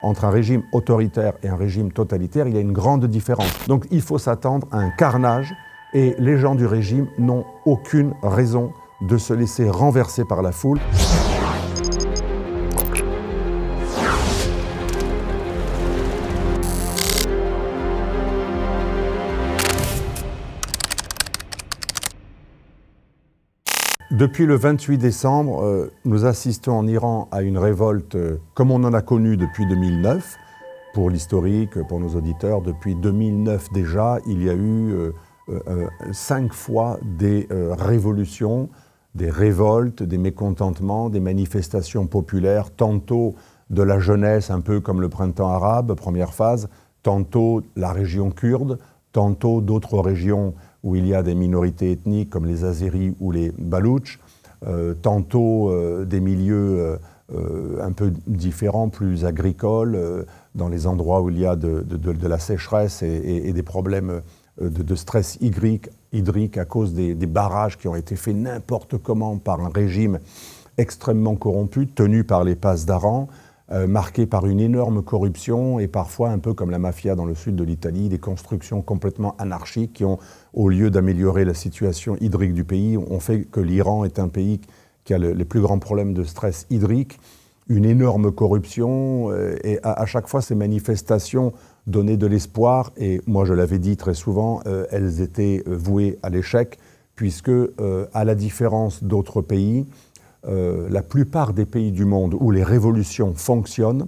Entre un régime autoritaire et un régime totalitaire, il y a une grande différence. Donc il faut s'attendre à un carnage et les gens du régime n'ont aucune raison de se laisser renverser par la foule. Depuis le 28 décembre, nous assistons en Iran à une révolte comme on en a connu depuis 2009. Pour l'historique, pour nos auditeurs, depuis 2009 déjà, il y a eu 5 fois des révolutions, des révoltes, des mécontentements, des manifestations populaires, tantôt de la jeunesse, un peu comme le printemps arabe, première phase, tantôt la région kurde, tantôt d'autres régions où il y a des minorités ethniques comme les Azéris ou les Baloutches, tantôt des milieux un peu différents, plus agricoles, dans les endroits où il y a de la sécheresse et des problèmes de stress hydrique à cause des barrages qui ont été faits n'importe comment par un régime extrêmement corrompu, tenu par les passes d'Aran, marqué par une énorme corruption et parfois un peu comme la mafia dans le sud de l'Italie, des constructions complètement anarchiques qui ont, au lieu d'améliorer la situation hydrique du pays, ont fait que l'Iran est un pays qui a les plus grands problèmes de stress hydrique, une énorme corruption et à chaque fois ces manifestations donnaient de l'espoir et moi je l'avais dit très souvent, elles étaient vouées à l'échec puisque à la différence d'autres pays, la plupart des pays du monde où les révolutions fonctionnent,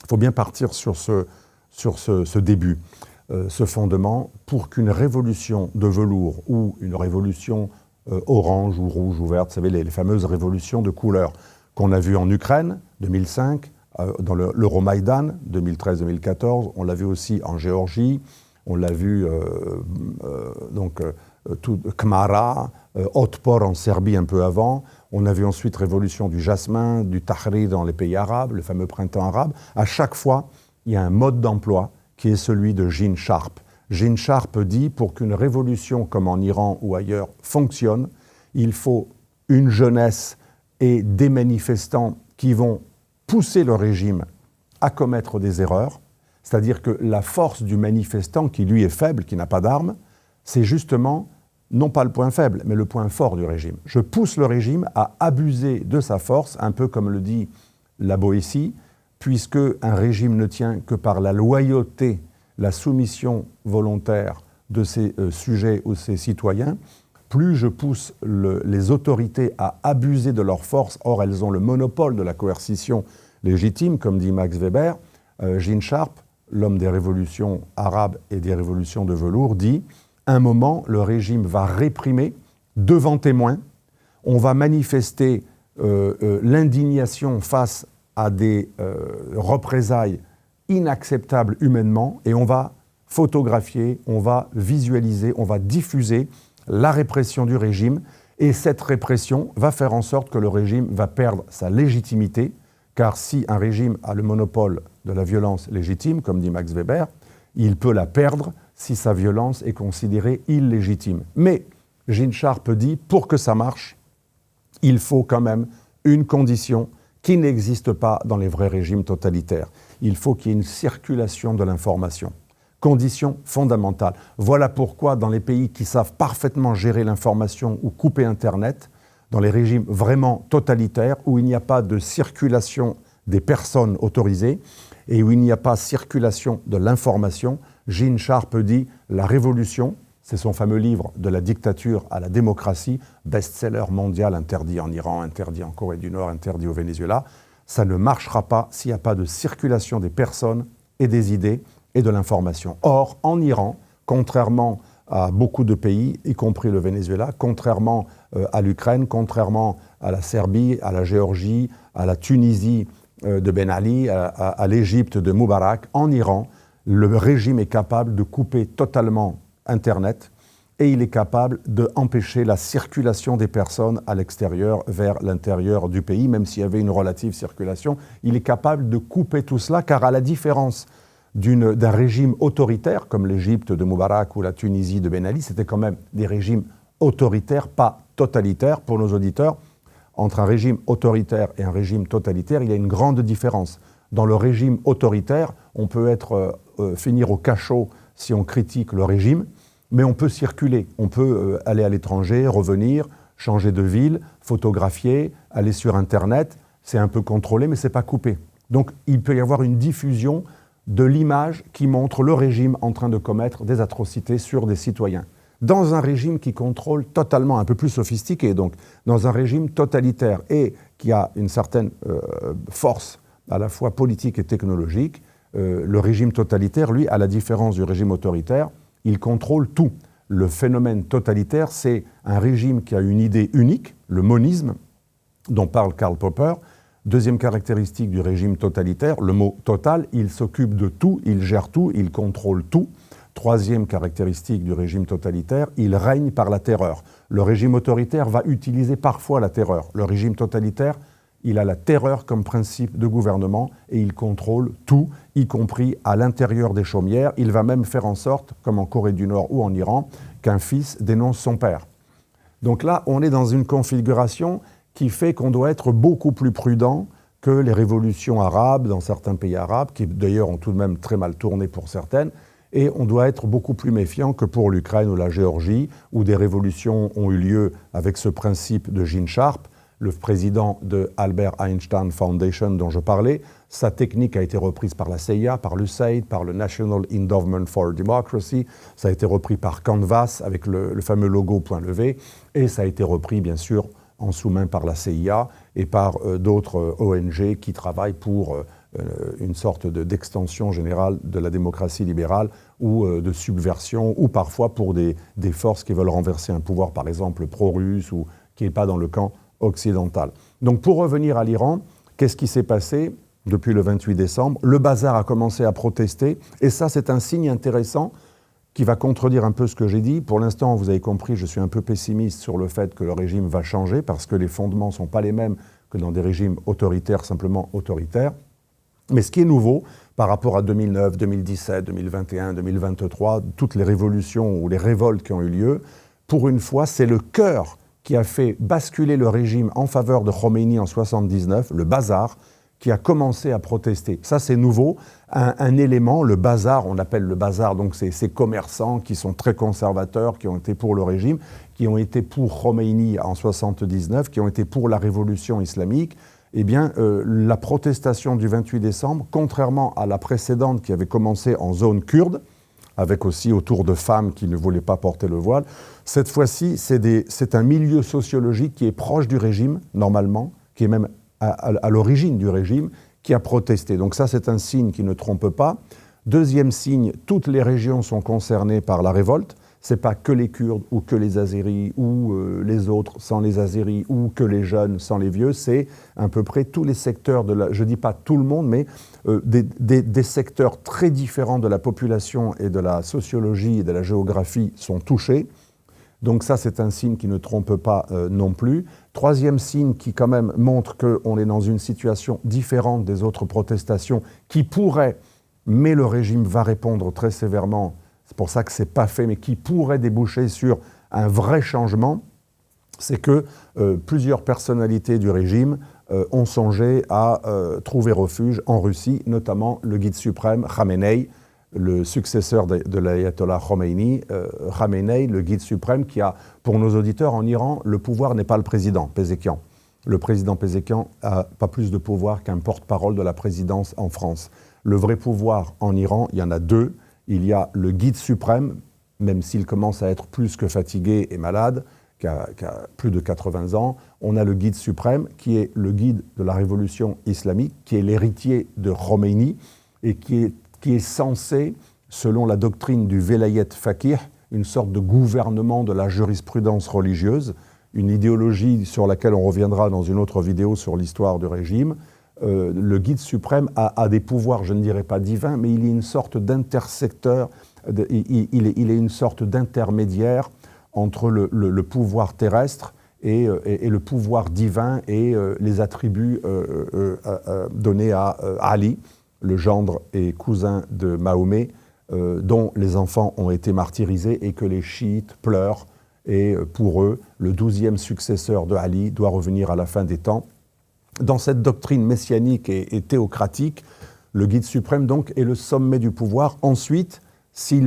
il faut bien partir sur ce début, ce fondement, pour qu'une révolution de velours ou une révolution orange ou rouge ou verte, vous savez, les fameuses révolutions de couleur qu'on a vues en Ukraine, 2005, dans l'Euromaïdan, 2013-2014, on l'a vu aussi en Géorgie, on l'a vu Kmara, Otpor en Serbie un peu avant. On a vu ensuite révolution du jasmin, du tahrir dans les pays arabes, le fameux printemps arabe. À chaque fois, il y a un mode d'emploi qui est celui de Gene Sharp. Gene Sharp dit, pour qu'une révolution comme en Iran ou ailleurs fonctionne, il faut une jeunesse et des manifestants qui vont pousser le régime à commettre des erreurs. C'est-à-dire que la force du manifestant, qui lui est faible, qui n'a pas d'armes, c'est justement non pas le point faible, mais le point fort du régime. Je pousse le régime à abuser de sa force, un peu comme le dit la Boétie, puisque un régime ne tient que par la loyauté, la soumission volontaire de ses sujets ou ses citoyens. Plus je pousse les autorités à abuser de leur force, or elles ont le monopole de la coercition légitime, comme dit Max Weber, Gene Sharp, l'homme des révolutions arabes et des révolutions de velours, dit « un moment, le régime va réprimer devant témoins, on va manifester l'indignation face à des représailles inacceptables humainement et on va photographier, on va visualiser, on va diffuser la répression du régime et cette répression va faire en sorte que le régime va perdre sa légitimité car si un régime a le monopole de la violence légitime, comme dit Max Weber, il peut la perdre si sa violence est considérée illégitime. Mais Gene Sharp dit, pour que ça marche, il faut quand même une condition qui n'existe pas dans les vrais régimes totalitaires. Il faut qu'il y ait une circulation de l'information. Condition fondamentale. Voilà pourquoi dans les pays qui savent parfaitement gérer l'information ou couper Internet, dans les régimes vraiment totalitaires, où il n'y a pas de circulation des personnes autorisées et où il n'y a pas circulation de l'information, Gene Sharp dit « La révolution », c'est son fameux livre « De la dictature à la démocratie », best-seller mondial, interdit en Iran, interdit en Corée du Nord, interdit au Venezuela, ça ne marchera pas s'il n'y a pas de circulation des personnes et des idées et de l'information. Or, en Iran, contrairement à beaucoup de pays, y compris le Venezuela, contrairement à l'Ukraine, contrairement à la Serbie, à la Géorgie, à la Tunisie de Ben Ali, à l'Égypte de Moubarak, en Iran, le régime est capable de couper totalement Internet et il est capable d'empêcher la circulation des personnes à l'extérieur vers l'intérieur du pays, même s'il y avait une relative circulation. Il est capable de couper tout cela, car à la différence d'un régime autoritaire, comme l'Égypte de Moubarak ou la Tunisie de Ben Ali, c'était quand même des régimes autoritaires, pas totalitaires. Pour nos auditeurs, entre un régime autoritaire et un régime totalitaire, il y a une grande différence. Dans le régime autoritaire, on peut finir au cachot si on critique le régime, mais on peut circuler, on peut aller à l'étranger, revenir, changer de ville, photographier, aller sur Internet. C'est un peu contrôlé, mais ce n'est pas coupé. Donc il peut y avoir une diffusion de l'image qui montre le régime en train de commettre des atrocités sur des citoyens. Dans un régime qui contrôle totalement, un peu plus sophistiqué, donc dans un régime totalitaire et qui a une certaine force à la fois politique et technologique, le régime totalitaire, lui, à la différence du régime autoritaire, il contrôle tout. Le phénomène totalitaire, c'est un régime qui a une idée unique, le monisme, dont parle Karl Popper. Deuxième caractéristique du régime totalitaire, le mot total, il s'occupe de tout, il gère tout, il contrôle tout. Troisième caractéristique du régime totalitaire, il règne par la terreur. Le régime autoritaire va utiliser parfois la terreur. Le régime totalitaire, il a la terreur comme principe de gouvernement et il contrôle tout, y compris à l'intérieur des chaumières. Il va même faire en sorte, comme en Corée du Nord ou en Iran, qu'un fils dénonce son père. Donc là, on est dans une configuration qui fait qu'on doit être beaucoup plus prudent que les révolutions arabes dans certains pays arabes, qui d'ailleurs ont tout de même très mal tourné pour certaines, et on doit être beaucoup plus méfiant que pour l'Ukraine ou la Géorgie, où des révolutions ont eu lieu avec ce principe de Gene Sharp, le président de Albert Einstein Foundation dont je parlais. Sa technique a été reprise par la CIA, par l'USAID, par le National Endowment for Democracy. Ça a été repris par Canvas avec le fameux logo point levé. Et ça a été repris, bien sûr, en sous-main par la CIA et par d'autres ONG qui travaillent pour une sorte d'extension générale de la démocratie libérale ou de subversion, ou parfois pour des forces qui veulent renverser un pouvoir, par exemple pro-russe, ou qui n'est pas dans le camp occidental. Donc pour revenir à l'Iran, qu'est-ce qui s'est passé depuis le 28 décembre? Le bazar a commencé à protester, et ça c'est un signe intéressant qui va contredire un peu ce que j'ai dit. Pour l'instant, vous avez compris, je suis un peu pessimiste sur le fait que le régime va changer, parce que les fondements ne sont pas les mêmes que dans des régimes autoritaires, simplement autoritaires. Mais ce qui est nouveau par rapport à 2009, 2017, 2021, 2023, toutes les révolutions ou les révoltes qui ont eu lieu, pour une fois, c'est le cœur qui a fait basculer le régime en faveur de Khomeini en 1979, le bazar, qui a commencé à protester. Ça, c'est nouveau. Un élément, le bazar, on appelle le bazar, donc c'est ces commerçants qui sont très conservateurs, qui ont été pour le régime, qui ont été pour Khomeini en 1979, qui ont été pour la révolution islamique. Eh bien, la protestation du 28 décembre, contrairement à la précédente qui avait commencé en zone kurde, avec aussi autour de femmes qui ne voulaient pas porter le voile, cette fois-ci, c'est un milieu sociologique qui est proche du régime, normalement, qui est même à l'origine du régime, qui a protesté. Donc ça, c'est un signe qui ne trompe pas. Deuxième signe, toutes les régions sont concernées par la révolte. Ce n'est pas que les Kurdes ou que les Azéris ou les autres sans les Azéris ou que les jeunes sans les vieux. C'est à peu près tous les secteurs, je ne dis pas tout le monde, mais des secteurs très différents de la population et de la sociologie et de la géographie sont touchés. Donc ça, c'est un signe qui ne trompe pas non plus. Troisième signe qui quand même montre qu'on est dans une situation différente des autres protestations qui pourraient, mais le régime va répondre très sévèrement, c'est pour ça que ce n'est pas fait, mais qui pourrait déboucher sur un vrai changement, c'est que plusieurs personnalités du régime ont songé à trouver refuge en Russie, notamment le guide suprême Khamenei, le successeur de l'ayatollah Khomeini, Khamenei, le guide suprême qui a, pour nos auditeurs en Iran, le pouvoir n'est pas le président, Pézekian. Le président Pézekian n'a pas plus de pouvoir qu'un porte-parole de la présidence en France. Le vrai pouvoir en Iran, il y en a deux. Il y a le guide suprême, même s'il commence à être plus que fatigué et malade, qui a plus de 80 ans. On a le guide suprême, qui est le guide de la révolution islamique, qui est l'héritier de Khomeini, et qui est censé, selon la doctrine du Velayet Faqih, une sorte de gouvernement de la jurisprudence religieuse, une idéologie sur laquelle on reviendra dans une autre vidéo sur l'histoire du régime. Le guide suprême a des pouvoirs, je ne dirais pas divins, mais il est une sorte d'intersecteur, il est une sorte d'intermédiaire entre le pouvoir terrestre et le pouvoir divin et les attributs donnés à Ali, le gendre et cousin de Mahomet, dont les enfants ont été martyrisés et que les chiites pleurent. Et pour eux, le 12e successeur de Ali doit revenir à la fin des temps. Dans cette doctrine messianique et théocratique, le guide suprême donc est le sommet du pouvoir. Ensuite,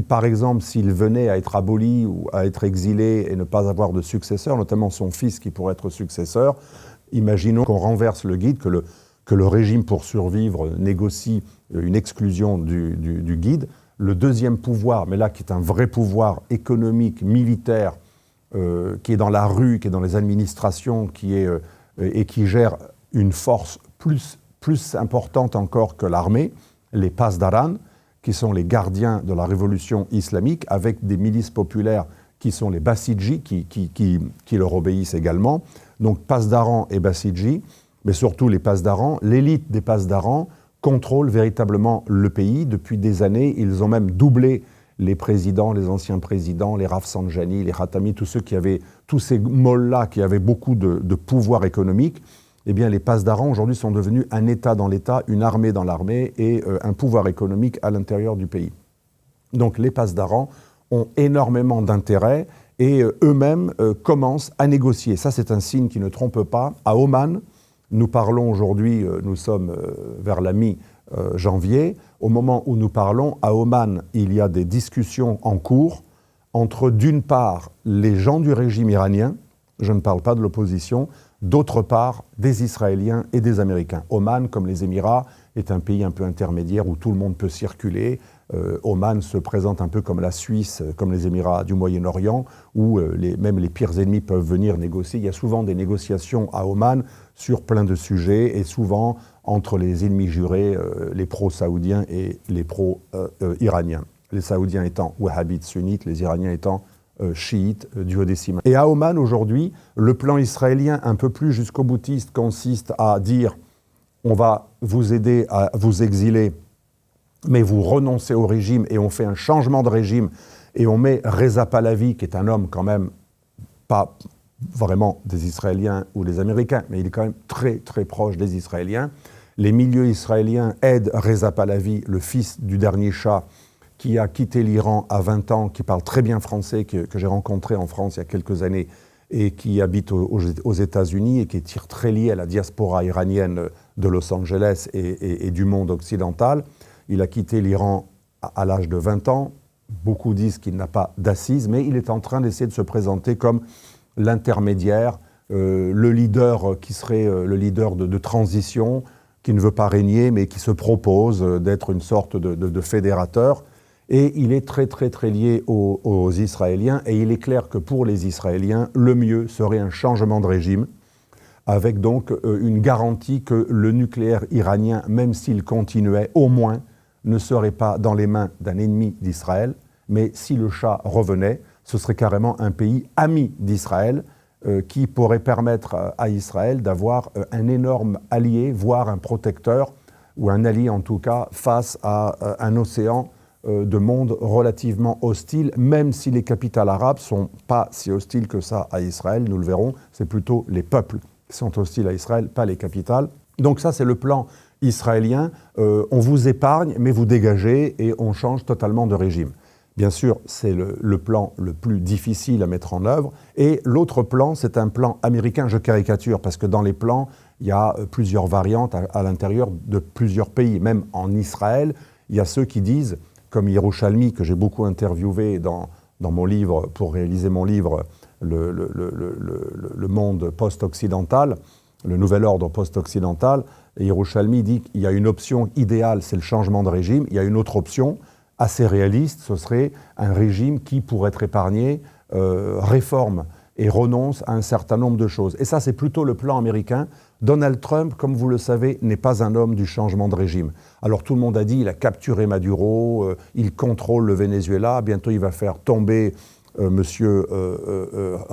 par exemple, s'il venait à être aboli ou à être exilé et ne pas avoir de successeur, notamment son fils qui pourrait être successeur, imaginons qu'on renverse le guide, que le régime pour survivre négocie une exclusion du guide. Le deuxième pouvoir, mais là qui est un vrai pouvoir économique, militaire, qui est dans la rue, qui est dans les administrations, et qui gère une force plus importante encore que l'armée, les Pasdaran, qui sont les gardiens de la révolution islamique, avec des milices populaires qui sont les Bassidji, qui leur obéissent également. Donc Pasdaran et Bassidji, mais surtout les Pasdaran, l'élite des Pasdaran contrôle véritablement le pays. Depuis des années, ils ont même doublé les présidents, les anciens présidents, les Rafsanjani, les Khatami, tous ces mollahs qui avaient beaucoup de pouvoir économique. Eh bien, les Pasdaran, aujourd'hui, sont devenus un État dans l'État, une armée dans l'armée et un pouvoir économique à l'intérieur du pays. Donc, les Pasdaran ont énormément d'intérêt et eux-mêmes commencent à négocier. Ça, c'est un signe qui ne trompe pas. À Oman, nous parlons aujourd'hui, nous sommes vers la mi-janvier. Au moment où nous parlons, à Oman, il y a des discussions en cours entre, d'une part, les gens du régime iranien, je ne parle pas de l'opposition, d'autre part, des Israéliens et des Américains. Oman, comme les Émirats, est un pays un peu intermédiaire où tout le monde peut circuler. Oman se présente un peu comme la Suisse, comme les Émirats du Moyen-Orient, où même les pires ennemis peuvent venir négocier. Il y a souvent des négociations à Oman sur plein de sujets, et souvent entre les ennemis jurés, les pro-saoudiens et les pro-iraniens. Les Saoudiens étant wahhabites sunnites, les Iraniens étant chiites, duodécimains. Et à Oman, aujourd'hui, le plan israélien un peu plus jusqu'au boutiste consiste à dire « on va vous aider à vous exiler, mais vous renoncez au régime et on fait un changement de régime et on met Reza Pahlavi, qui est un homme quand même pas vraiment des Israéliens ou des Américains, mais il est quand même très très proche des Israéliens. Les milieux israéliens aident Reza Pahlavi, le fils du dernier Shah, qui a quitté l'Iran à 20 ans, qui parle très bien français, que j'ai rencontré en France il y a quelques années, et qui habite aux États-Unis et qui est très lié à la diaspora iranienne de Los Angeles et du monde occidental. Il a quitté l'Iran à l'âge de 20 ans. Beaucoup disent qu'il n'a pas d'assises, mais il est en train d'essayer de se présenter comme l'intermédiaire, le leader qui serait le leader de transition, qui ne veut pas régner, mais qui se propose d'être une sorte de fédérateur. Et il est très, très, très lié aux Israéliens. Et il est clair que pour les Israéliens, le mieux serait un changement de régime, avec donc une garantie que le nucléaire iranien, même s'il continuait, au moins, ne serait pas dans les mains d'un ennemi d'Israël. Mais si le Shah revenait, ce serait carrément un pays ami d'Israël, qui pourrait permettre à Israël d'avoir un énorme allié, voire un protecteur, ou un allié en tout cas, face à un océan de monde relativement hostile, même si les capitales arabes ne sont pas si hostiles que ça à Israël, nous le verrons, c'est plutôt les peuples qui sont hostiles à Israël, pas les capitales. Donc ça, c'est le plan israélien, on vous épargne, mais vous dégagez et on change totalement de régime. Bien sûr, c'est le plan le plus difficile à mettre en œuvre. Et l'autre plan, c'est un plan américain, je caricature, parce que dans les plans, il y a plusieurs variantes à l'intérieur de plusieurs pays. Même en Israël, il y a ceux qui disent, comme Yerushalmi, que j'ai beaucoup interviewé dans mon livre, pour réaliser mon livre, le monde post-occidental, le nouvel ordre post-occidental, Yerushalmi dit qu'il y a une option idéale, c'est le changement de régime. Il y a une autre option, assez réaliste, ce serait un régime qui, pour être épargné, réforme et renonce à un certain nombre de choses. Et ça, c'est plutôt le plan américain. Donald Trump, comme vous le savez, n'est pas un homme du changement de régime. Alors tout le monde a dit, il a capturé Maduro, il contrôle le Venezuela, bientôt il va faire tomber monsieur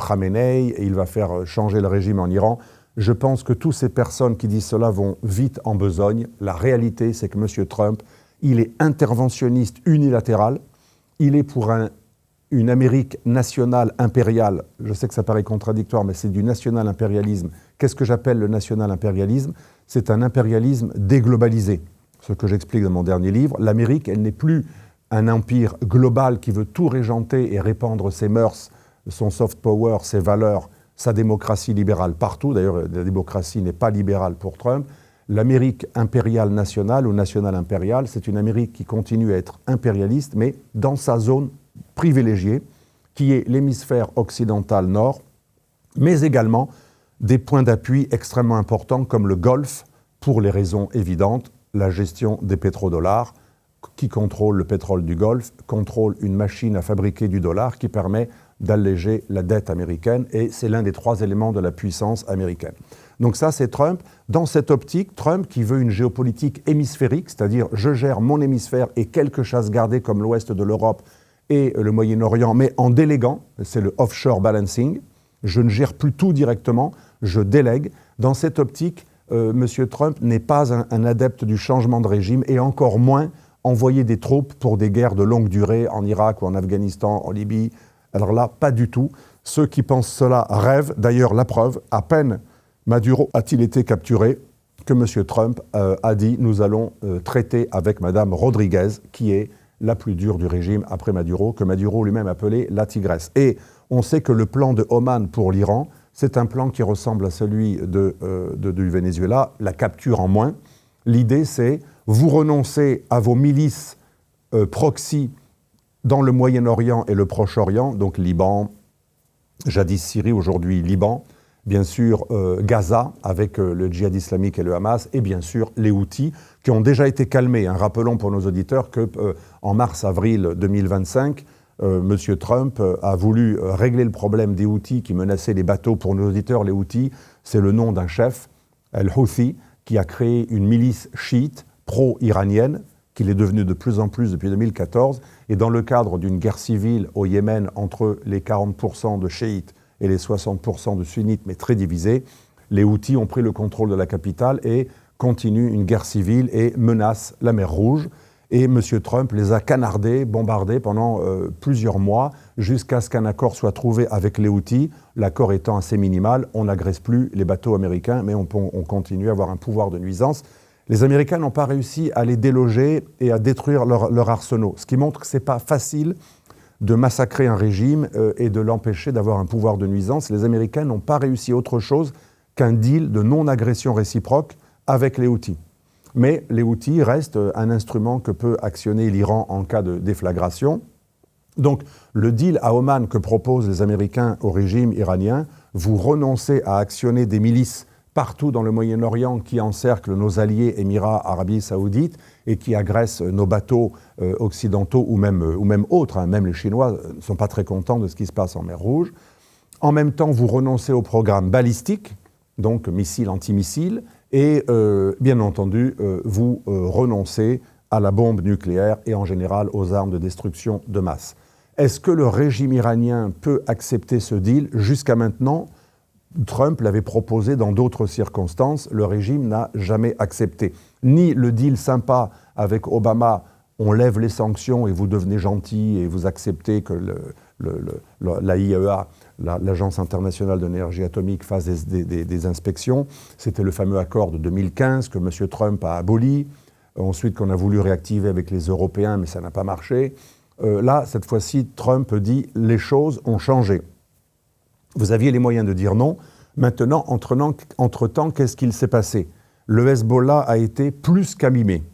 Khamenei, et il va faire changer le régime en Iran. Je pense que toutes ces personnes qui disent cela vont vite en besogne. La réalité, c'est que monsieur Trump, il est interventionniste unilatéral, il est pour une Amérique nationale impériale. Je sais que ça paraît contradictoire, mais c'est du national-impérialisme. Qu'est-ce que j'appelle le national-impérialisme ? C'est un impérialisme déglobalisé. Ce que j'explique dans mon dernier livre. L'Amérique, elle n'est plus un empire global qui veut tout régenter et répandre ses mœurs, son soft power, ses valeurs, sa démocratie libérale partout. D'ailleurs, la démocratie n'est pas libérale pour Trump. L'Amérique impériale nationale ou nationale impériale, c'est une Amérique qui continue à être impérialiste, mais dans sa zone privilégiée, qui est l'hémisphère occidental nord, mais également des points d'appui extrêmement importants comme le Golfe, pour les raisons évidentes, la gestion des pétrodollars. Qui contrôle le pétrole du Golfe, contrôle une machine à fabriquer du dollar qui permet d'alléger la dette américaine, et c'est l'un des 3 éléments de la puissance américaine. Donc ça, c'est Trump. Dans cette optique, Trump qui veut une géopolitique hémisphérique, c'est-à-dire je gère mon hémisphère et quelques chasses gardées comme l'ouest de l'Europe et le Moyen-Orient, mais en déléguant, c'est le offshore balancing, je ne gère plus tout directement, je délègue. Dans cette optique, M. Trump n'est pas un adepte du changement de régime, et encore moins envoyer des troupes pour des guerres de longue durée en Irak ou en Afghanistan, en Libye. Alors là, pas du tout. Ceux qui pensent cela rêvent. D'ailleurs, la preuve, à peine Maduro a-t-il été capturé que M. Trump a dit « Nous allons traiter avec Mme Rodriguez, qui est la plus dure du régime après Maduro, que Maduro lui-même appelait la tigresse. » Et on sait que le plan de Oman pour l'Iran, c'est un plan qui ressemble à celui du Venezuela, la capture en moins. L'idée, c'est vous renoncez à vos milices proxy dans le Moyen-Orient et le Proche-Orient, donc Liban, jadis Syrie, aujourd'hui Liban, bien sûr Gaza avec le djihad islamique et le Hamas, et bien sûr les Houthis, qui ont déjà été calmés. Rappelons pour nos auditeurs qu'en mars-avril 2025, M. Trump a voulu régler le problème des Houthis qui menaçaient les bateaux. Pour nos auditeurs, les Houthis, c'est le nom d'un chef, Al-Houthi, qui a créé une milice chiite pro-iranienne, qu'il est devenu de plus en plus depuis 2014, et dans le cadre d'une guerre civile au Yémen entre les 40% de chiites et les 60% de sunnites, mais très divisés, les Houthis ont pris le contrôle de la capitale et continuent une guerre civile et menacent la mer Rouge. Et M. Trump les a canardés, bombardés pendant plusieurs mois, jusqu'à ce qu'un accord soit trouvé avec les Houthis. L'accord étant assez minimal, on n'agresse plus les bateaux américains, mais on continue à avoir un pouvoir de nuisance. Les Américains n'ont pas réussi à les déloger et à détruire leur arsenaux, ce qui montre que ce n'est pas facile de massacrer un régime et de l'empêcher d'avoir un pouvoir de nuisance. Les Américains n'ont pas réussi autre chose qu'un deal de non-agression réciproque avec les Houthis. Mais les Houthis restent un instrument que peut actionner l'Iran en cas de déflagration. Donc le deal à Oman que proposent les Américains au régime iranien, vous renoncez à actionner des milices partout dans le Moyen-Orient qui encerclent nos alliés Émirats Arabie Saoudite et qui agressent nos bateaux occidentaux ou même autres. Même les Chinois ne sont pas très contents de ce qui se passe en mer Rouge. En même temps, vous renoncez au programme balistique, donc missiles, antimissiles, et bien entendu, vous renoncez à la bombe nucléaire et en général aux armes de destruction de masse. Est-ce que le régime iranien peut accepter ce deal? Jusqu'à maintenant, Trump l'avait proposé dans d'autres circonstances, le régime n'a jamais accepté. Ni le deal sympa avec Obama, on lève les sanctions et vous devenez gentil et vous acceptez que la IAEA, l'Agence internationale de l'énergie atomique, fasse des inspections. C'était le fameux accord de 2015 que M. Trump a aboli, ensuite qu'on a voulu réactiver avec les Européens, mais ça n'a pas marché. Là, cette fois-ci, Trump dit « les choses ont changé ». Vous aviez les moyens de dire non. Maintenant, entre-temps, qu'est-ce qu'il s'est passé? Le Hezbollah a été plus qu'amimé.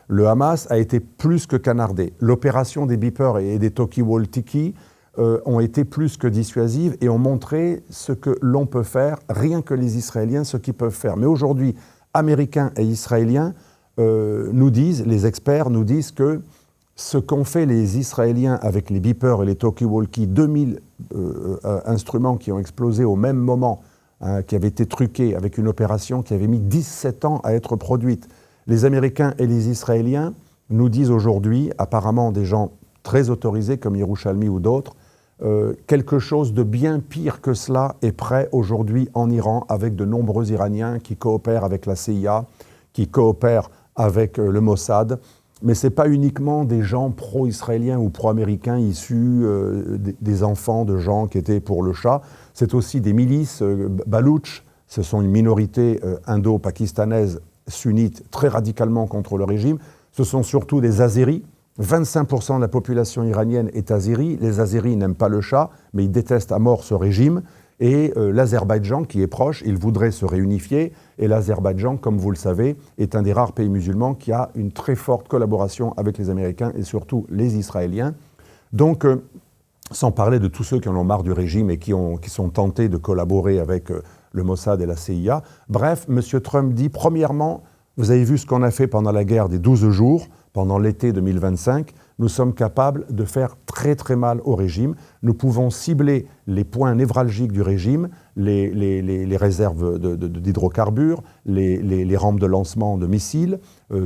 Le Hamas a été plus que canardé. L'opération des beepers et des talkie-walkie ont été plus que dissuasives et ont montré ce que l'on peut faire, rien que les Israéliens, ce qu'ils peuvent faire. Mais aujourd'hui, Américains et Israéliens nous disent, les experts nous disent que ce qu'ont fait les Israéliens avec les beepers et les talkie-walkie, 2000 instruments qui ont explosé au même moment, qui avaient été truqués avec une opération qui avait mis 17 ans à être produite. Les Américains et les Israéliens nous disent aujourd'hui, apparemment des gens très autorisés comme Yerushalmi ou d'autres, quelque chose de bien pire que cela est prêt aujourd'hui en Iran avec de nombreux Iraniens qui coopèrent avec la CIA, qui coopèrent avec le Mossad. Mais ce n'est pas uniquement des gens pro-israéliens ou pro-américains issus des enfants de gens qui étaient pour le Shah. C'est aussi des milices baloutches. Ce sont une minorité indo-pakistanaise sunnite très radicalement contre le régime. Ce sont surtout des Azéris. 25% de la population iranienne est azérie. Les Azéris n'aiment pas le Shah, mais ils détestent à mort ce régime. et l'Azerbaïdjan qui est proche, il voudrait se réunifier, et l'Azerbaïdjan, comme vous le savez, est un des rares pays musulmans qui a une très forte collaboration avec les Américains et surtout les Israéliens. Donc, sans parler de tous ceux qui en ont marre du régime et qui sont tentés de collaborer avec le Mossad et la CIA. Bref, M. Trump dit, premièrement, vous avez vu ce qu'on a fait pendant la guerre des 12 jours, pendant l'été 2025, nous sommes capables de faire très très mal au régime. Nous pouvons cibler les points névralgiques du régime, les réserves d'hydrocarbures, les rampes de lancement de missiles,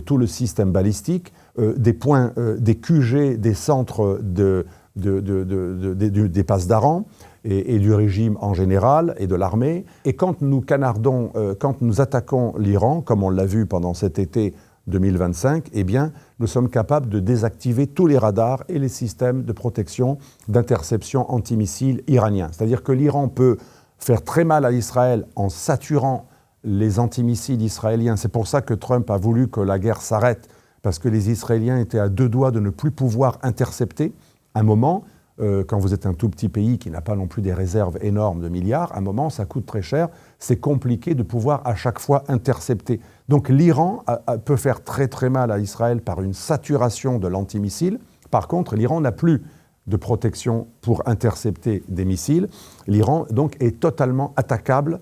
tout le système balistique, des points, des QG, des centres des passes d'Aran et du régime en général et de l'armée. Et quand nous attaquons l'Iran, comme on l'a vu pendant cet été 2025, eh bien, nous sommes capables de désactiver tous les radars et les systèmes de protection, d'interception antimissiles iraniens. C'est-à-dire que l'Iran peut faire très mal à Israël en saturant les antimissiles israéliens. C'est pour ça que Trump a voulu que la guerre s'arrête, parce que les Israéliens étaient à deux doigts de ne plus pouvoir intercepter. Un moment, quand vous êtes un tout petit pays qui n'a pas non plus des réserves énormes de milliards, un moment, ça coûte très cher, c'est compliqué de pouvoir à chaque fois intercepter. Donc l'Iran peut faire très très mal à Israël par une saturation de l'antimissile. Par contre, l'Iran n'a plus de protection pour intercepter des missiles. L'Iran donc est totalement attaquable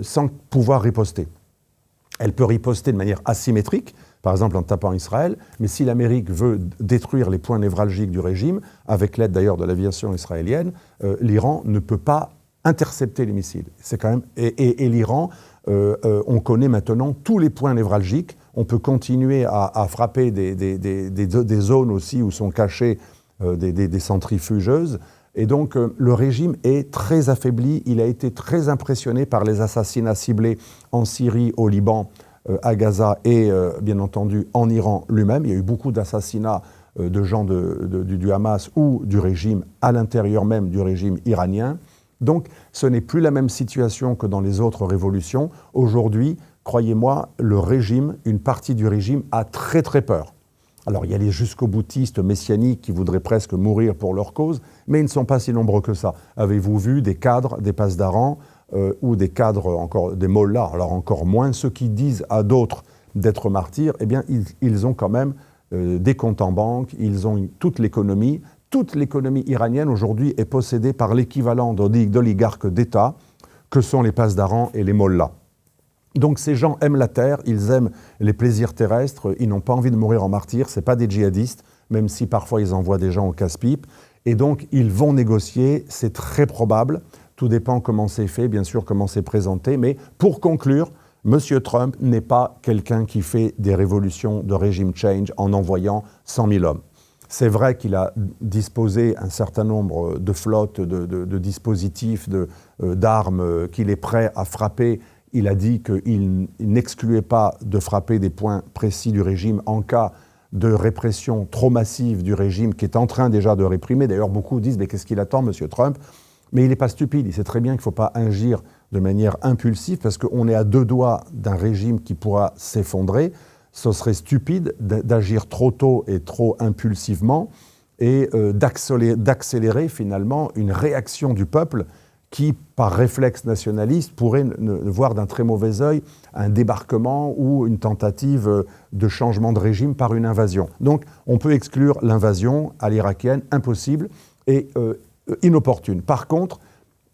sans pouvoir riposter. Elle peut riposter de manière asymétrique, par exemple en tapant Israël, mais si l'Amérique veut détruire les points névralgiques du régime, avec l'aide d'ailleurs de l'aviation israélienne, l'Iran ne peut pas intercepter les missiles. C'est quand même, et l'Iran, on connaît maintenant tous les points névralgiques. On peut continuer à frapper des zones aussi où sont cachées des centrifugeuses. Et donc le régime est très affaibli. Il a été très impressionné par les assassinats ciblés en Syrie, au Liban, à Gaza et bien entendu en Iran lui-même. Il y a eu beaucoup d'assassinats de gens du Hamas ou du régime à l'intérieur même du régime iranien. Donc ce n'est plus la même situation que dans les autres révolutions. Aujourd'hui, croyez-moi, le régime, une partie du régime a très très peur. Alors il y a les jusqu'au-boutistes messianiques qui voudraient presque mourir pour leur cause, mais ils ne sont pas si nombreux que ça. Avez-vous vu des cadres, des passes d'Aran ou des cadres, encore des mollahs, alors encore moins, ceux qui disent à d'autres d'être martyrs, eh bien ils ont quand même des comptes en banque, ils ont toute l'économie. Toute l'économie iranienne aujourd'hui est possédée par l'équivalent d'oligarques d'État que sont les passes d'Aran et les mollahs. Donc ces gens aiment la terre, ils aiment les plaisirs terrestres, ils n'ont pas envie de mourir en martyrs, ce n'est pas des djihadistes, même si parfois ils envoient des gens au casse-pipe. Et donc ils vont négocier, c'est très probable, tout dépend comment c'est fait, bien sûr comment c'est présenté, mais pour conclure, M. Trump n'est pas quelqu'un qui fait des révolutions de régime change en envoyant 100 000 hommes. C'est vrai qu'il a disposé un certain nombre de flottes, de dispositifs, d'armes, qu'il est prêt à frapper. Il a dit qu'il n'excluait pas de frapper des points précis du régime en cas de répression trop massive du régime qui est en train déjà de réprimer. D'ailleurs, beaucoup disent « mais qu'est-ce qu'il attend, M. Trump ?» Mais il n'est pas stupide, il sait très bien qu'il ne faut pas agir de manière impulsive parce qu'on est à deux doigts d'un régime qui pourra s'effondrer. Ce serait stupide d'agir trop tôt et trop impulsivement et d'accélérer finalement une réaction du peuple qui, par réflexe nationaliste, pourrait voir d'un très mauvais œil un débarquement ou une tentative de changement de régime par une invasion. Donc, on peut exclure l'invasion à l'irakienne, impossible et inopportune. Par contre,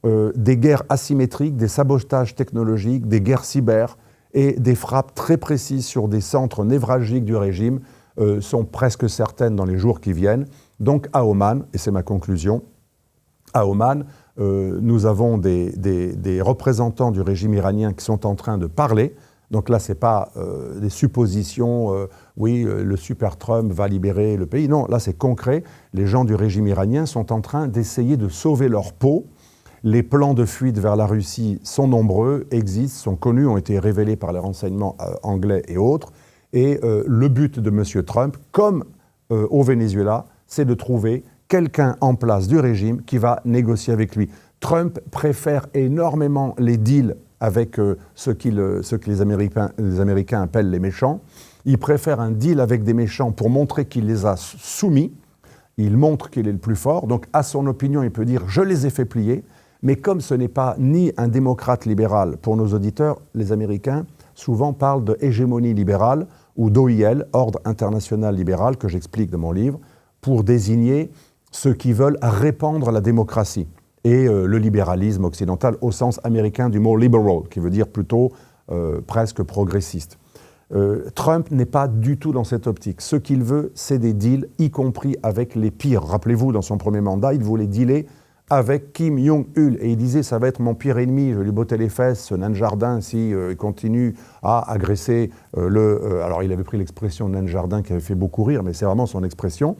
des guerres asymétriques, des sabotages technologiques, des guerres cyber et des frappes très précises sur des centres névralgiques du régime sont presque certaines dans les jours qui viennent. Donc, à Oman, et c'est ma conclusion, à Oman, nous avons des représentants du régime iranien qui sont en train de parler. Donc là, ce n'est pas des suppositions, oui, le super Trump va libérer le pays. Non, là, c'est concret. Les gens du régime iranien sont en train d'essayer de sauver leur peau. Les plans de fuite vers la Russie sont nombreux, existent, sont connus, ont été révélés par les renseignements anglais et autres. Et le but de M. Trump, comme au Venezuela, c'est de trouver quelqu'un en place du régime qui va négocier avec lui. Trump préfère énormément les deals avec ce que les Américains appellent les méchants. Il préfère un deal avec des méchants pour montrer qu'il les a soumis. Il montre qu'il est le plus fort. Donc, à son opinion, il peut dire « je les ai fait plier ». Mais comme ce n'est pas ni un démocrate libéral, pour nos auditeurs, les Américains souvent parlent de hégémonie libérale ou d'OIL, Ordre international libéral, que j'explique dans mon livre, pour désigner ceux qui veulent répandre la démocratie et le libéralisme occidental au sens américain du mot liberal, qui veut dire plutôt presque progressiste. Trump n'est pas du tout dans cette optique. Ce qu'il veut, c'est des deals, y compris avec les pires. Rappelez-vous, dans son premier mandat, il voulait dealer avec Kim Jong-il. Et il disait, ça va être mon pire ennemi, je vais lui botter les fesses, ce nain de jardin, si il continue à agresser alors il avait pris l'expression nain de jardin qui avait fait beaucoup rire, mais c'est vraiment son expression,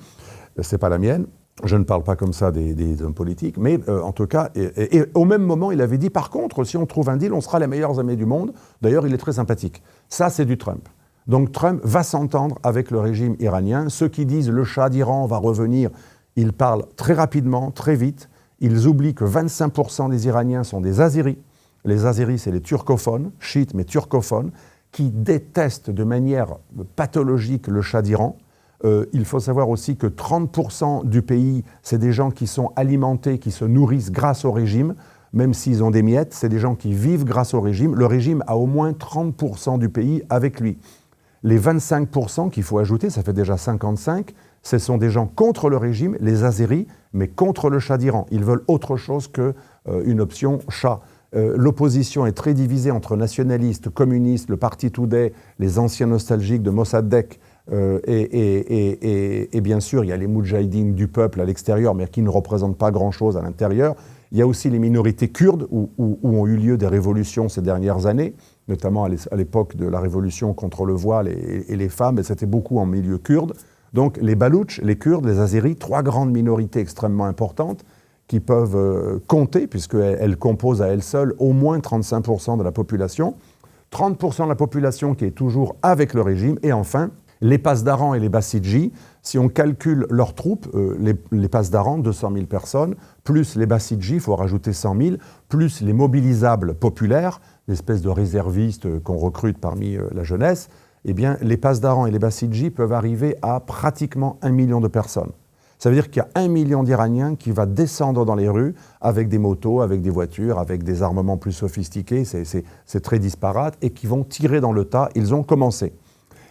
c'est pas la mienne. Je ne parle pas comme ça des hommes politiques, mais en tout cas, et au même moment, il avait dit, par contre, si on trouve un deal, on sera les meilleurs amis du monde. D'ailleurs, il est très sympathique. Ça, c'est du Trump. Donc Trump va s'entendre avec le régime iranien. Ceux qui disent le Shah d'Iran va revenir, ils parlent très rapidement, très vite. Ils oublient que 25% des Iraniens sont des Azeris. Les Azeris, c'est les turcophones, chiites mais turcophones, qui détestent de manière pathologique le Shah d'Iran. Il faut savoir aussi que 30% du pays, c'est des gens qui sont alimentés, qui se nourrissent grâce au régime, même s'ils ont des miettes, c'est des gens qui vivent grâce au régime. Le régime a au moins 30% du pays avec lui. Les 25% qu'il faut ajouter, ça fait déjà 55%, ce sont des gens contre le régime, les Azeris, mais contre le Shah d'Iran. Ils veulent autre chose qu'une option Shah. L'opposition est très divisée entre nationalistes, communistes, le Parti Today, les anciens nostalgiques de Mossadegh, et bien sûr, il y a les moudjahidines du peuple à l'extérieur, mais qui ne représentent pas grand-chose à l'intérieur. Il y a aussi les minorités kurdes, où ont eu lieu des révolutions ces dernières années, notamment à l'époque de la révolution contre le voile et les femmes, et c'était beaucoup en milieu kurde. Donc les Baloutches, les Kurdes, les Azeris, trois grandes minorités extrêmement importantes qui peuvent compter, puisqu'elles composent à elles seules au moins 35% de la population, 30% de la population qui est toujours avec le régime, et enfin, les Pasdaran et les Bassidji, si on calcule leurs troupes, les Pasdaran, 200 000 personnes, plus les Bassidji, il faut rajouter 100 000, plus les mobilisables populaires, l'espèce de réservistes qu'on recrute parmi la jeunesse, eh bien, les Pasdaran et les Bassidji peuvent arriver à pratiquement 1 million de personnes. Ça veut dire qu'il y a 1 million d'Iraniens qui va descendre dans les rues avec des motos, avec des voitures, avec des armements plus sophistiqués, c'est très disparate, et qui vont tirer dans le tas. Ils ont commencé.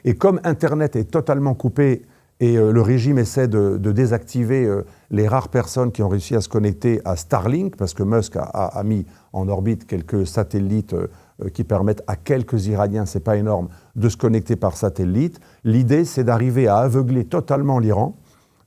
Et comme Internet est totalement coupé et le régime essaie de désactiver les rares personnes qui ont réussi à se connecter à Starlink, parce que Musk a mis en orbite quelques satellites qui permettent à quelques Iraniens, c'est pas énorme, de se connecter par satellite. L'idée, c'est d'arriver à aveugler totalement l'Iran,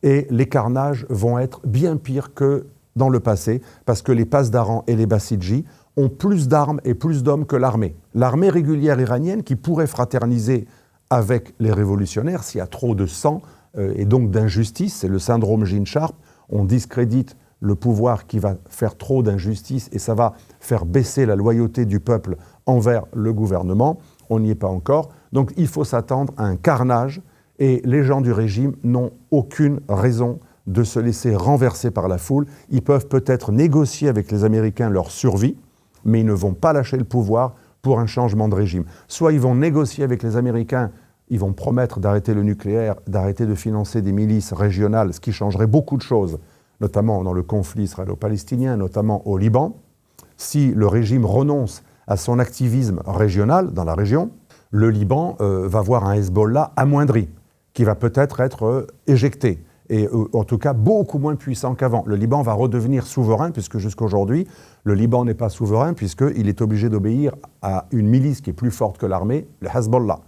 et les carnages vont être bien pires que dans le passé, parce que les Pasdaran et les Bassidji ont plus d'armes et plus d'hommes que l'armée. L'armée régulière iranienne, qui pourrait fraterniser avec les révolutionnaires, s'il y a trop de sang et donc d'injustice, c'est le syndrome Gene Sharp, on discrédite le pouvoir qui va faire trop d'injustice et ça va faire baisser la loyauté du peuple envers le gouvernement, on n'y est pas encore. Donc il faut s'attendre à un carnage et les gens du régime n'ont aucune raison de se laisser renverser par la foule. Ils peuvent peut-être négocier avec les Américains leur survie, mais ils ne vont pas lâcher le pouvoir pour un changement de régime. Soit ils vont négocier avec les Américains, ils vont promettre d'arrêter le nucléaire, d'arrêter de financer des milices régionales, ce qui changerait beaucoup de choses, notamment dans le conflit israélo-palestinien, notamment au Liban. Si le régime renonce à son activisme régional dans la région, le Liban va voir un Hezbollah amoindri, qui va peut-être être éjecté, et en tout cas beaucoup moins puissant qu'avant. Le Liban va redevenir souverain, puisque jusqu'aujourd'hui, le Liban n'est pas souverain, puisqu'il est obligé d'obéir à une milice qui est plus forte que l'armée, le Hezbollah.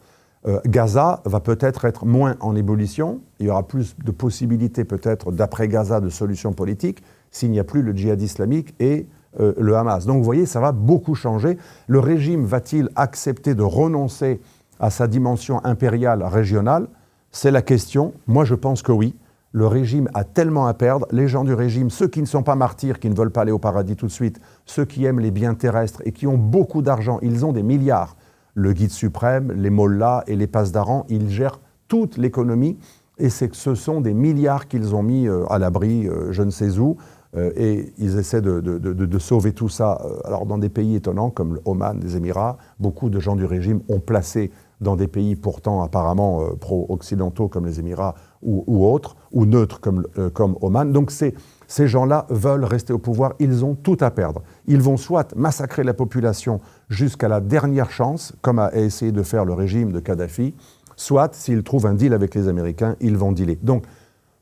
Gaza va peut-être être moins en ébullition, il y aura plus de possibilités peut-être d'après Gaza de solutions politiques, s'il n'y a plus le djihad islamique et le Hamas. Donc vous voyez, ça va beaucoup changer. Le régime va-t-il accepter de renoncer à sa dimension impériale régionale? C'est la question. Moi, je pense que oui. Le régime a tellement à perdre. Les gens du régime, ceux qui ne sont pas martyrs, qui ne veulent pas aller au paradis tout de suite, ceux qui aiment les biens terrestres et qui ont beaucoup d'argent, ils ont des milliards. Le guide suprême, les mollahs et les pasdaran, ils gèrent toute l'économie et ce sont des milliards qu'ils ont mis à l'abri, je ne sais où, et ils essaient de sauver tout ça. Alors dans des pays étonnants comme le Oman, les Émirats, beaucoup de gens du régime ont placé dans des pays pourtant apparemment pro-occidentaux comme les Émirats ou autres, ou neutres comme Oman. Donc ces gens-là veulent rester au pouvoir, ils ont tout à perdre. Ils vont soit massacrer la population jusqu'à la dernière chance, comme a essayé de faire le régime de Kadhafi, soit, s'ils trouvent un deal avec les Américains, ils vont dealer. Donc,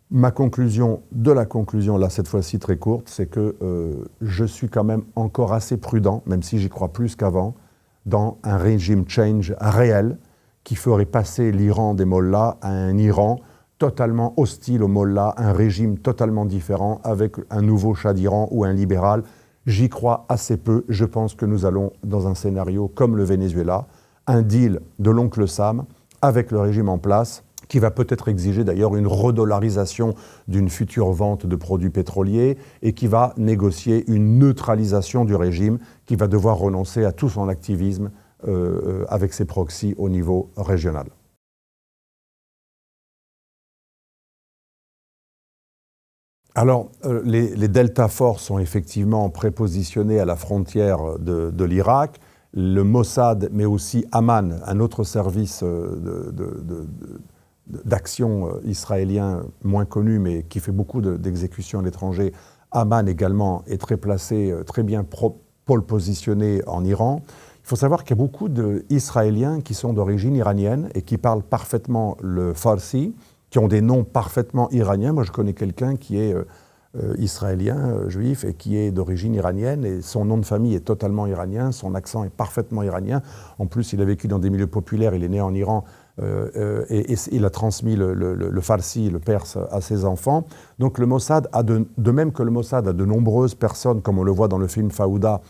ma conclusion, là, cette fois-ci très courte, c'est que je suis quand même encore assez prudent, même si j'y crois plus qu'avant, dans un régime change réel qui ferait passer l'Iran des mollahs à un Iran totalement hostile aux mollahs, un régime totalement différent avec un nouveau Shah d'Iran ou un libéral. J'y crois assez peu. Je pense que nous allons dans un scénario comme le Venezuela, un deal de l'oncle Sam avec le régime en place, qui va peut-être exiger d'ailleurs une redollarisation d'une future vente de produits pétroliers et qui va négocier une neutralisation du régime qui va devoir renoncer à tout son activisme avec ses proxys au niveau régional. Alors, les Delta Force sont effectivement prépositionnés à la frontière de l'Irak. Le Mossad, mais aussi Aman, un autre service d'action israélien moins connu, mais qui fait beaucoup d'exécutions à l'étranger. Aman également est très placé, très bien pôle positionné en Iran. Il faut savoir qu'il y a beaucoup d'Israéliens qui sont d'origine iranienne et qui parlent parfaitement le farsi, qui ont des noms parfaitement iraniens. Moi, je connais quelqu'un qui est israélien, juif, et qui est d'origine iranienne, et son nom de famille est totalement iranien, son accent est parfaitement iranien. En plus, il a vécu dans des milieux populaires, il est né en Iran, et il a transmis le farsi, le perse, à ses enfants. Donc le Mossad, de même que le Mossad a de nombreuses personnes, comme on le voit dans le film Fauda,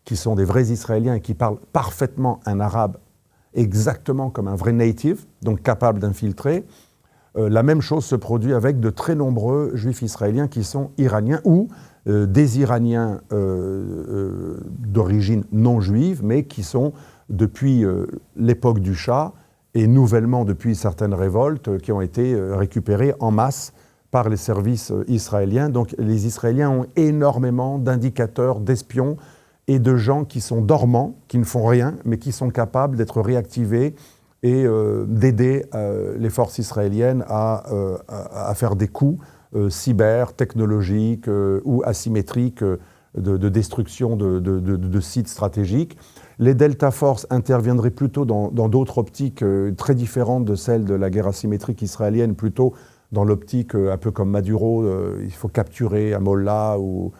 qui sont des vrais Israéliens et qui parlent parfaitement un arabe exactement comme un vrai native, donc capable d'infiltrer. La même chose se produit avec de très nombreux juifs israéliens qui sont iraniens ou des Iraniens d'origine non juive, mais qui sont, depuis l'époque du Shah, et nouvellement depuis certaines révoltes, qui ont été récupérés en masse par les services israéliens. Donc les Israéliens ont énormément d'indicateurs, d'espions et de gens qui sont dormants, qui ne font rien, mais qui sont capables d'être réactivés et d'aider les forces israéliennes à faire des coups cyber, technologiques ou asymétriques de destruction de sites stratégiques. Les Delta Force interviendraient plutôt dans d'autres optiques très différentes de celles de la guerre asymétrique israélienne, plutôt dans l'optique un peu comme Maduro, il faut capturer un mollah ou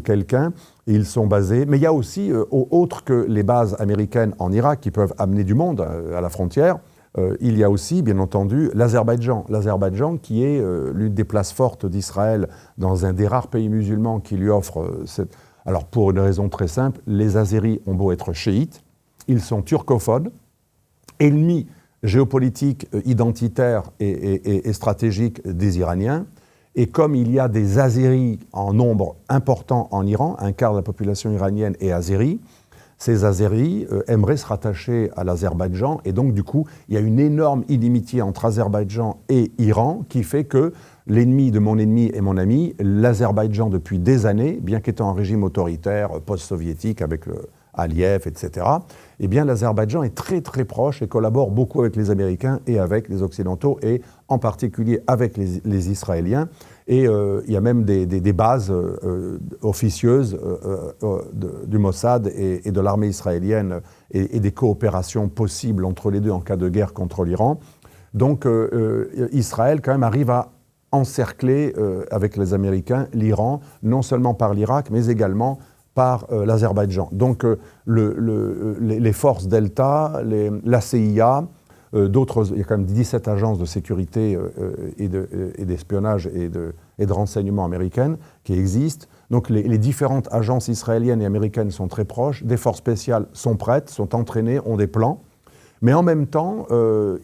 quelqu'un, et ils sont basés. Mais il y a aussi, autre que les bases américaines en Irak qui peuvent amener du monde à la frontière, il y a aussi, bien entendu, l'Azerbaïdjan. L'Azerbaïdjan qui est l'une des places fortes d'Israël dans un des rares pays musulmans qui lui offre cette... Alors pour une raison très simple, les Azéris ont beau être chiites, ils sont turcophones, ennemis géopolitiques, identitaires et stratégiques des Iraniens. Et comme il y a des Azéris en nombre important en Iran, un quart de la population iranienne est azérie, ces Azéris aimeraient se rattacher à l'Azerbaïdjan. Et donc, du coup, il y a une énorme inimitié entre Azerbaïdjan et Iran qui fait que l'ennemi de mon ennemi est mon ami, l'Azerbaïdjan depuis des années, bien qu'étant un régime autoritaire post-soviétique avec le Aliyev, etc., eh bien l'Azerbaïdjan est très très proche et collabore beaucoup avec les Américains et avec les Occidentaux et en particulier avec les Israéliens. Et il y a même des bases officieuses du Mossad et de l'armée israélienne et des coopérations possibles entre les deux en cas de guerre contre l'Iran. Donc Israël quand même arrive à encercler avec les Américains l'Iran, non seulement par l'Irak, mais également par l'Azerbaïdjan. Donc les forces Delta, la CIA, d'autres, il y a quand même 17 agences de sécurité et d'espionnage et de renseignement américaines qui existent. Donc les différentes agences israéliennes et américaines sont très proches, des forces spéciales sont prêtes, sont entraînées, ont des plans. Mais en même temps,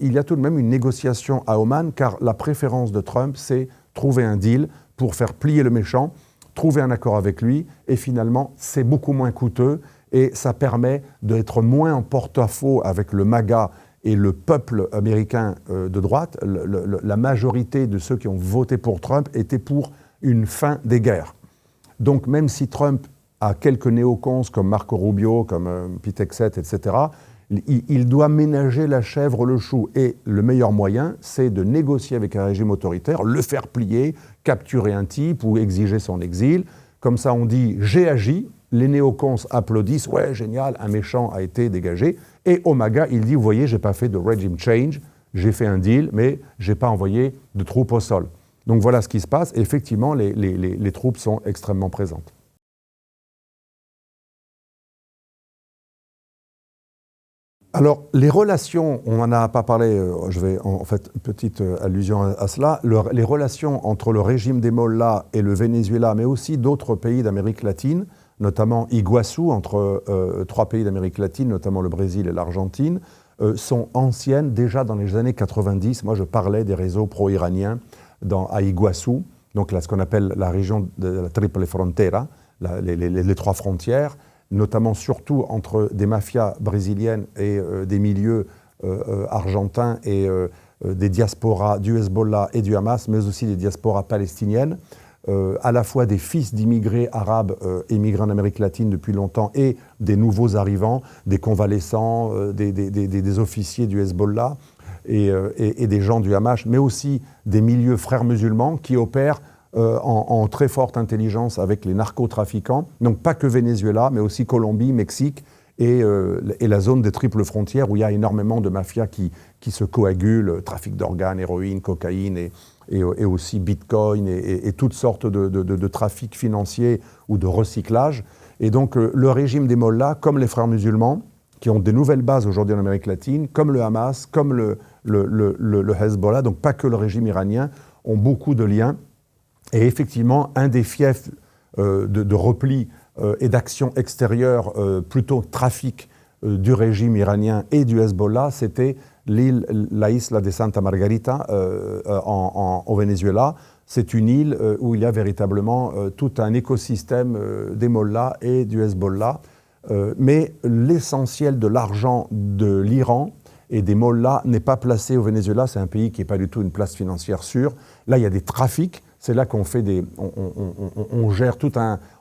il y a tout de même une négociation à Oman, car la préférence de Trump, c'est trouver un deal pour faire plier le méchant, trouver un accord avec lui, et finalement, c'est beaucoup moins coûteux, et ça permet d'être moins en porte-à-faux avec le MAGA et le peuple américain de droite. La majorité de ceux qui ont voté pour Trump étaient pour une fin des guerres. Donc même si Trump a quelques néocons comme Marco Rubio, comme Pete Hegseth, etc., il doit ménager la chèvre, le chou. Et le meilleur moyen, c'est de négocier avec un régime autoritaire, le faire plier, capturer un type ou exiger son exil. Comme ça, on dit « j'ai agi », les néocons applaudissent « ouais, génial, un méchant a été dégagé ». Et Omaga, il dit « vous voyez, je n'ai pas fait de regime change, j'ai fait un deal, mais je n'ai pas envoyé de troupes au sol ». Donc voilà ce qui se passe. Et effectivement, les troupes sont extrêmement présentes. Alors, les relations, on n'en a pas parlé, je vais en fait, petite allusion à cela, les relations entre le régime des Mollahs et le Venezuela, mais aussi d'autres pays d'Amérique latine, notamment Iguassou, entre 3 pays d'Amérique latine, notamment le Brésil et l'Argentine, sont anciennes déjà dans les années 90. Moi, je parlais des réseaux pro-iraniens à Iguassou, donc là, ce qu'on appelle la région de la Triple Frontera, les 3 frontières, notamment surtout entre des mafias brésiliennes et des milieux argentins et des diasporas du Hezbollah et du Hamas, mais aussi des diasporas palestiniennes, à la fois des fils d'immigrés arabes émigrés en Amérique latine depuis longtemps et des nouveaux arrivants, des convalescents, des officiers du Hezbollah et des gens du Hamas, mais aussi des milieux frères musulmans qui opèrent en très forte intelligence avec les narcotrafiquants, donc pas que Venezuela, mais aussi Colombie, Mexique et la zone des triples frontières où il y a énormément de mafias qui se coagulent, trafic d'organes, héroïne, cocaïne et aussi bitcoin et toutes sortes de trafics financiers ou de recyclage. Et donc le régime des Mollahs, comme les frères musulmans, qui ont des nouvelles bases aujourd'hui en Amérique latine, comme le Hamas, comme le Hezbollah, donc pas que le régime iranien, ont beaucoup de liens. Et effectivement, un des fiefs de repli et d'action extérieure, plutôt trafic du régime iranien et du Hezbollah, c'était la Isla de Santa Margarita au Venezuela. C'est une île où il y a véritablement tout un écosystème des Mollahs et du Hezbollah. Mais l'essentiel de l'argent de l'Iran et des Mollahs n'est pas placé au Venezuela. C'est un pays qui n'est pas du tout une place financière sûre. Là, il y a des trafics. C'est là qu'on fait on gère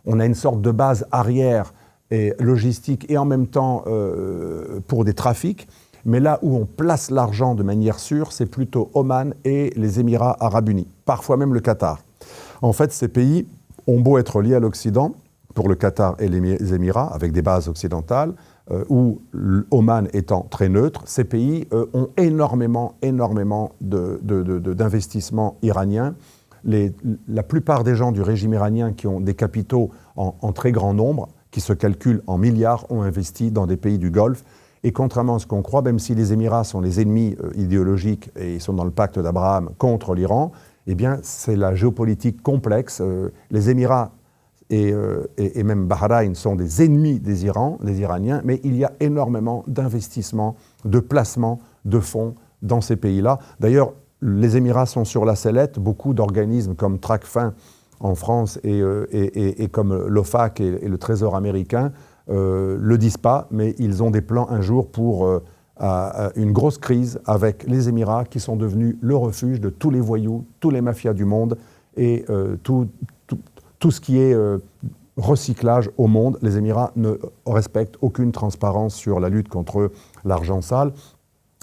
on a une sorte de base arrière et logistique et en même temps pour des trafics. Mais là où on place l'argent de manière sûre, c'est plutôt Oman et les Émirats arabes unis, parfois même le Qatar. En fait, ces pays ont beau être liés à l'Occident, pour le Qatar et les Émirats, avec des bases occidentales, ou Oman étant très neutre, ces pays ont énormément d'investissements iraniens. La plupart des gens du régime iranien qui ont des capitaux en très grand nombre, qui se calculent en milliards, ont investi dans des pays du Golfe. Et contrairement à ce qu'on croit, même si les Émirats sont les ennemis idéologiques et ils sont dans le pacte d'Abraham contre l'Iran, eh bien, c'est la géopolitique complexe. Les Émirats et même Bahreïn sont des ennemis des Iraniens, mais il y a énormément d'investissements, de placements, de fonds dans ces pays-là. D'ailleurs, les Émirats sont sur la sellette. Beaucoup d'organismes comme Tracfin en France et comme l'OFAC et le Trésor américain le disent pas, mais ils ont des plans un jour pour une grosse crise avec les Émirats qui sont devenus le refuge de tous les voyous, tous les mafias du monde et tout ce qui est recyclage au monde. Les Émirats ne respectent aucune transparence sur la lutte contre l'argent sale.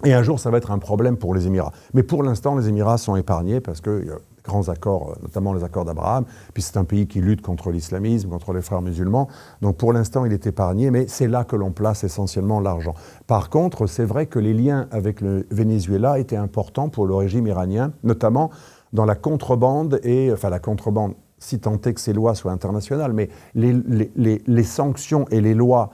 Et un jour, ça va être un problème pour les Émirats. Mais pour l'instant, les Émirats sont épargnés parce qu'il y a de grands accords, notamment les accords d'Abraham. Puis c'est un pays qui lutte contre l'islamisme, contre les frères musulmans. Donc pour l'instant, il est épargné, mais c'est là que l'on place essentiellement l'argent. Par contre, c'est vrai que les liens avec le Venezuela étaient importants pour le régime iranien, notamment dans la contrebande la contrebande, si tant est que ces lois soient internationales, mais les sanctions et les lois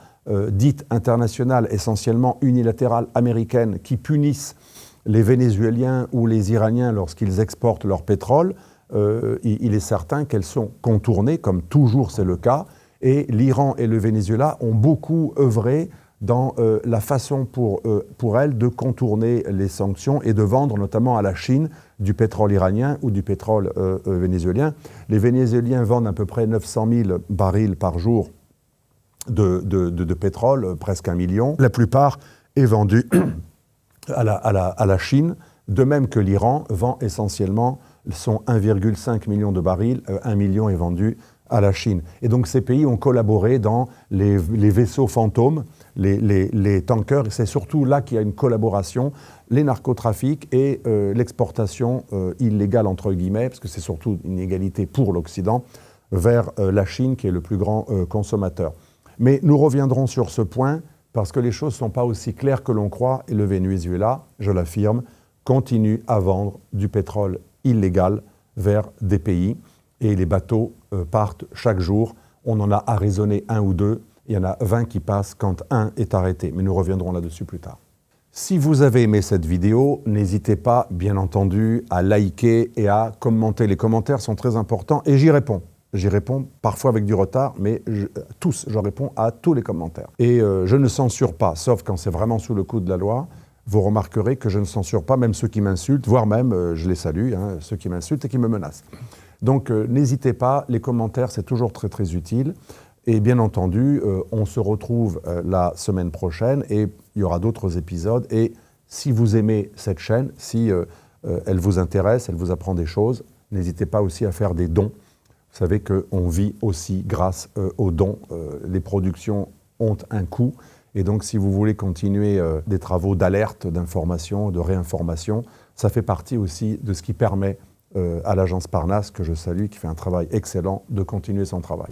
dites internationales, essentiellement unilatérales américaines, qui punissent les Vénézuéliens ou les Iraniens lorsqu'ils exportent leur pétrole, il est certain qu'elles sont contournées, comme toujours c'est le cas, et l'Iran et le Venezuela ont beaucoup œuvré dans la façon pour elles de contourner les sanctions et de vendre notamment à la Chine du pétrole iranien ou du pétrole vénézuélien. Les Vénézuéliens vendent à peu près 900 000 barils par jour de pétrole, presque 1 million. La plupart est vendue à la Chine, de même que l'Iran vend essentiellement son 1,5 million de barils, 1 million est vendu à la Chine. Et donc ces pays ont collaboré dans les vaisseaux fantômes les tankers. Et c'est surtout là qu'il y a une collaboration, les narcotrafics et l'exportation illégale, entre guillemets, parce que c'est surtout une inégalité pour l'Occident, vers la Chine, qui est le plus grand consommateur. Mais nous reviendrons sur ce point, parce que les choses ne sont pas aussi claires que l'on croit, et le Venezuela, je l'affirme, continue à vendre du pétrole illégal vers des pays, et les bateaux partent chaque jour. On en a arraisonné un ou deux, il y en a 20 qui passent quand un est arrêté, mais nous reviendrons là-dessus plus tard. Si vous avez aimé cette vidéo, n'hésitez pas, bien entendu, à liker et à commenter. Les commentaires sont très importants, et j'y réponds. J'y réponds parfois avec du retard, mais je réponds à tous les commentaires. Et je ne censure pas, sauf quand c'est vraiment sous le coup de la loi. Vous remarquerez que je ne censure pas même ceux qui m'insultent, voire même, je les salue, ceux qui m'insultent et qui me menacent. Donc n'hésitez pas, les commentaires, c'est toujours très très utile. Et bien entendu, on se retrouve la semaine prochaine et il y aura d'autres épisodes. Et si vous aimez cette chaîne, si elle vous intéresse, elle vous apprend des choses, n'hésitez pas aussi à faire des dons. Vous savez qu'on vit aussi grâce aux dons. Les productions ont un coût. Et donc, si vous voulez continuer des travaux d'alerte, d'information, de réinformation, ça fait partie aussi de ce qui permet à l'agence Parnasse, que je salue, qui fait un travail excellent, de continuer son travail.